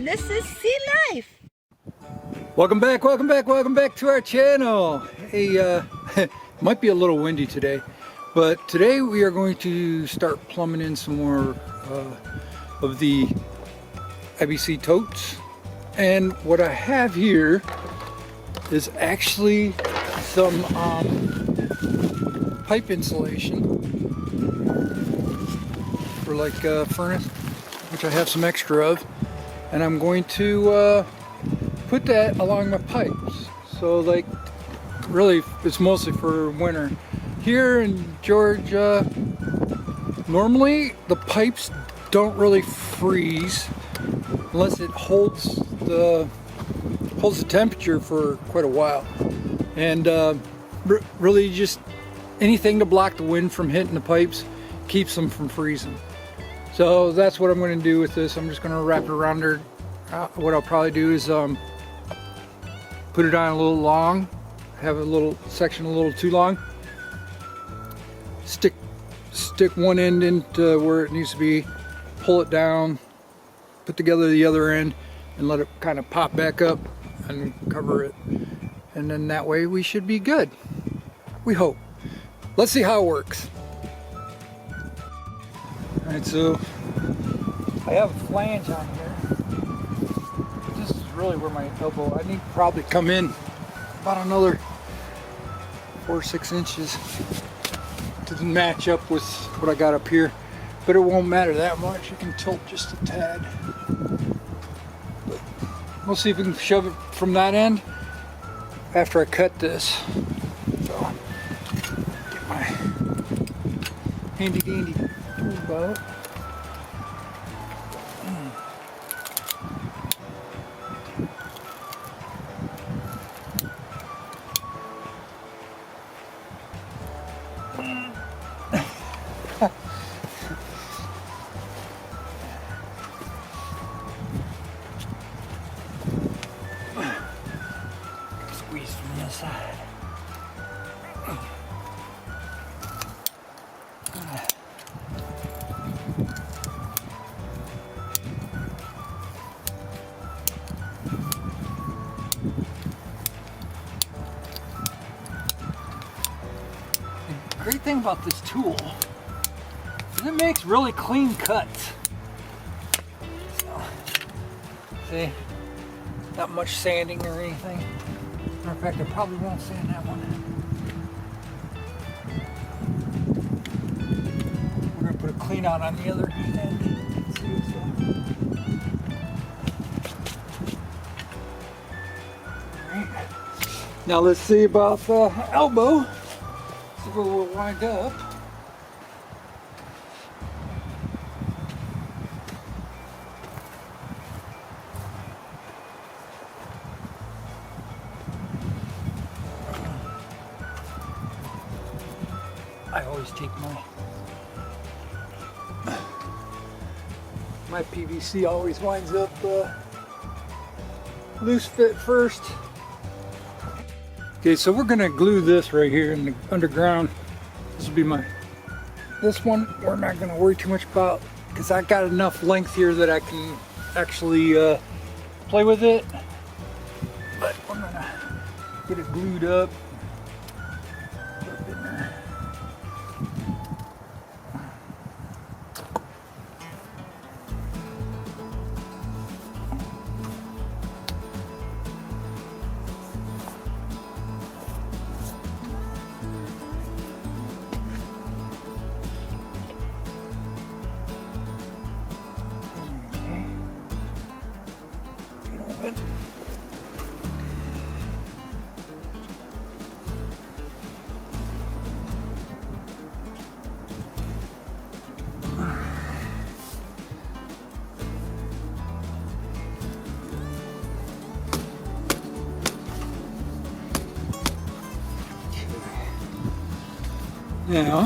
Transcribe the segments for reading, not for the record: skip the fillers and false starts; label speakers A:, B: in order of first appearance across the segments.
A: and this is Sea Life.
B: Welcome back to our channel. Hey, it might be a little windy today, but today we are going to start plumbing in some more of the IBC totes. And what I have here is actually some pipe insulation for like furnace, which I have some extra of, and I'm going to put that along my pipes. So like, really it's mostly for winter. Here in Georgia, normally the pipes don't really freeze unless it holds the temperature for quite a while, and really just anything to block the wind from hitting the pipes keeps them from freezing. So that's what I'm going to do with this. I'm just going to wrap it around there. What I'll probably do is put it on a little long, have a little section a little too long, stick one end into where it needs to be, pull it down, put together the other end, and let it kind of pop back up and cover it, and then that way we should be good, we hope. Let's see how it works. Alright, so I have a flange on here. This is really where my elbow, I need to probably come in about another 4 or 6 inches to match up with what I got up here, but it won't matter that much. You can tilt just a tad. But we'll see if we can shove it from that end after I cut this. So get my handy dandy tool belt. Squeeze from the side. The great thing about this tool is it makes really clean cuts. So, see, not much sanding or anything. Matter of fact, I probably won't sand that one. We're going to put a clean out on the other end. Alright. Now let's see about the elbow. See where we'll wind up. I always take my PVC always winds up loose fit first. Okay, so we're gonna glue this right here in the underground. This will be this one we're not gonna worry too much about because I got enough length here that I can actually play with it. But we're gonna get it glued up. Now,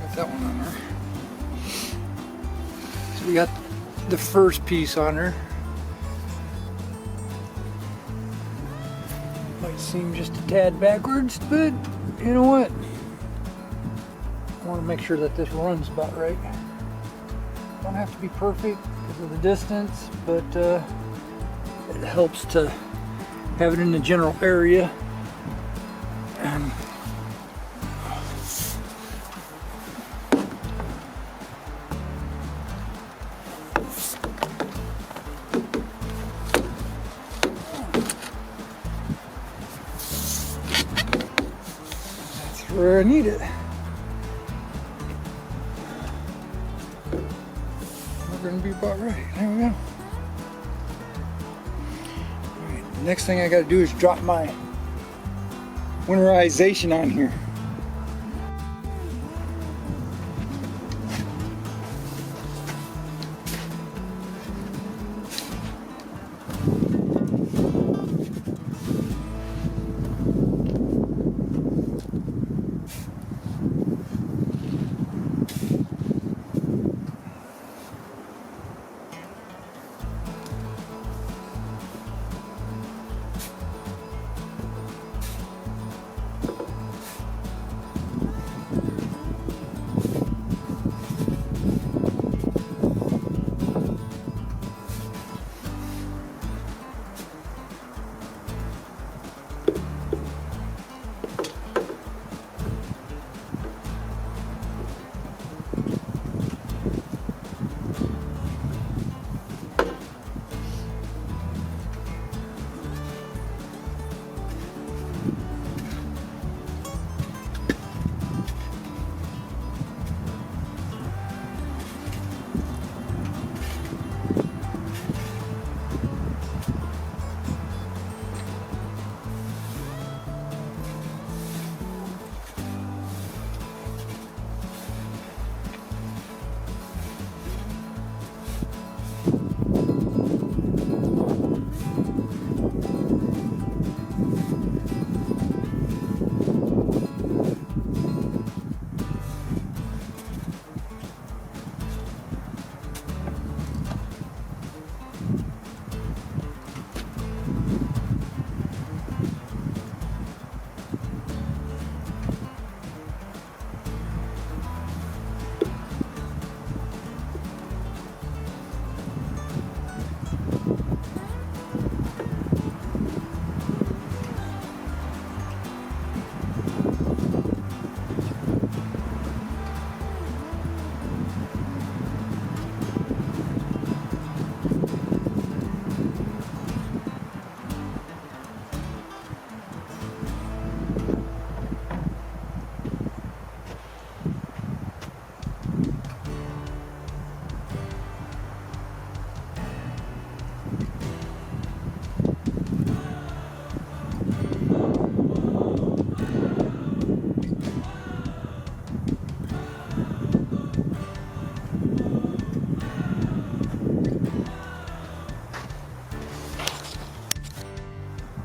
B: got that one on there. So we got the first piece on there. Might seem just a tad backwards, but you know what? I want to make sure that this runs about right. Don't have to be perfect because of the distance, but it helps to have it in the general area. And that's where I need it. We're going to be about right. There we go. Alright, next thing I got to do is drop my winterization on here.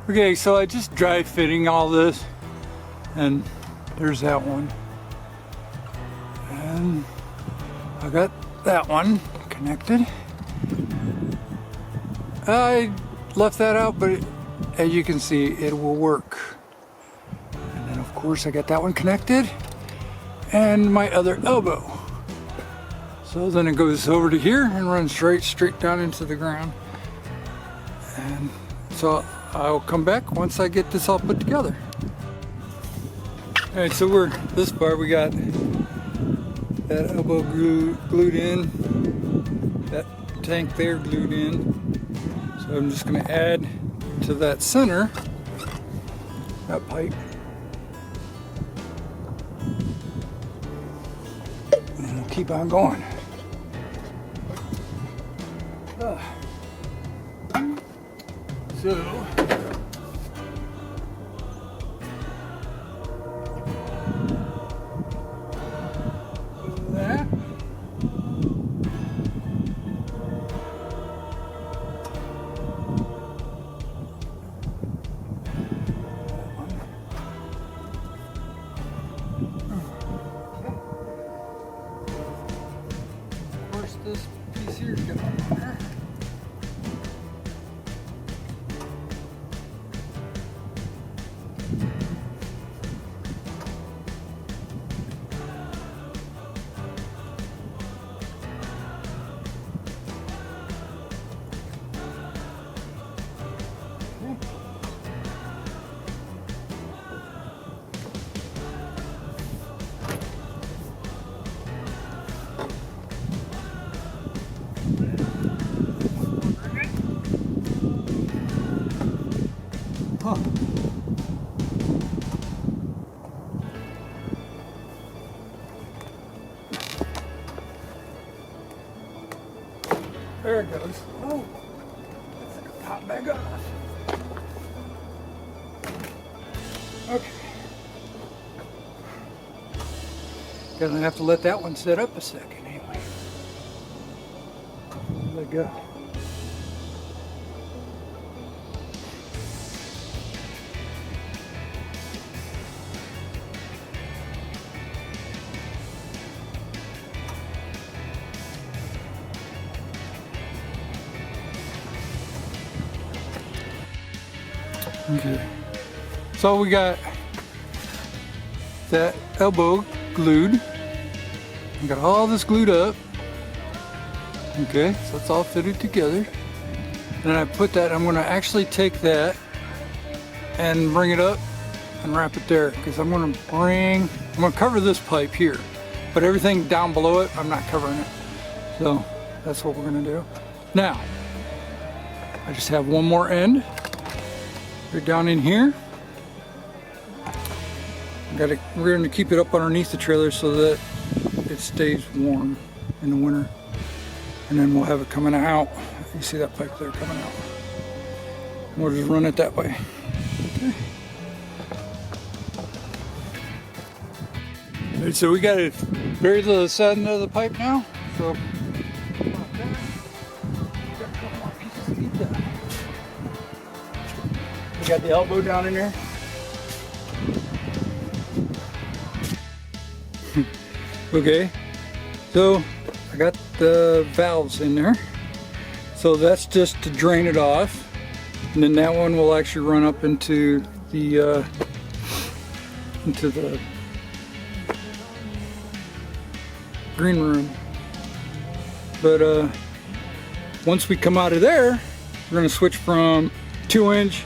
B: Okay, so I just dry fitting all this, and there's that one. And I got that one connected. I left that out, but as you can see, it will work. And then of course I got that one connected, and my other elbow. So then it goes over to here and runs straight down into the ground. And so I'll come back once I get this all put together. Alright, so we're this far. We got that elbow glued in, that tank there glued in. So I'm just going to add to that center, that pipe. And then we'll keep on going. So that. Of course, this piece here's got on there. There it goes. Oh, it's like a pop back off. Okay. Gonna have to let that one set up a second anyway. Let it go. Okay, so we got that elbow glued. We got all this glued up. Okay, so it's all fitted together. And I put that, I'm gonna actually take that and bring it up and wrap it there, because I'm gonna cover this pipe here, but everything down below it, I'm not covering it. So that's what we're gonna do. Now, I just have one more end. Right down in here. We're going to keep it up underneath the trailer so that it stays warm in the winter. And then we'll have it coming out. You see that pipe there coming out. And we'll just run it that way. Okay. All right, so we got it buried to the center of the pipe now. So we got the elbow down in there. Okay, so I got the valves in there. So that's just to drain it off. And then that one will actually run up into the green room. But once we come out of there, we're going to switch from 2-inch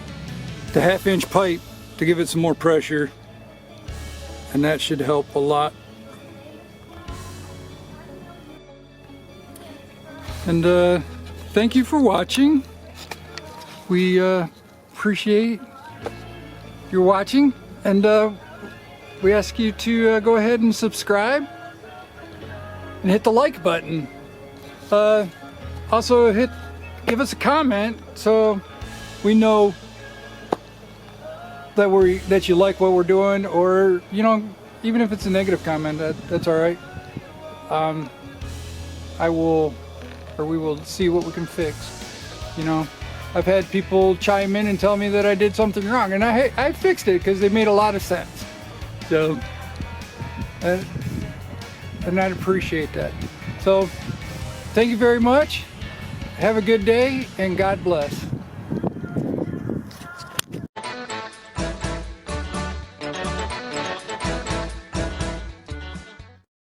B: to 1/2-inch pipe to give it some more pressure, and that should help a lot. And thank you for watching. We appreciate your watching, and we ask you to go ahead and subscribe and hit the like button. Also give us a comment so we know that you like what we're doing, or even if it's a negative comment, that's all right. We will see what we can fix. I've had people chime in and tell me that I did something wrong, and I fixed it because they made a lot of sense. So, and I'd appreciate that. So, thank you very much. Have a good day, and God bless.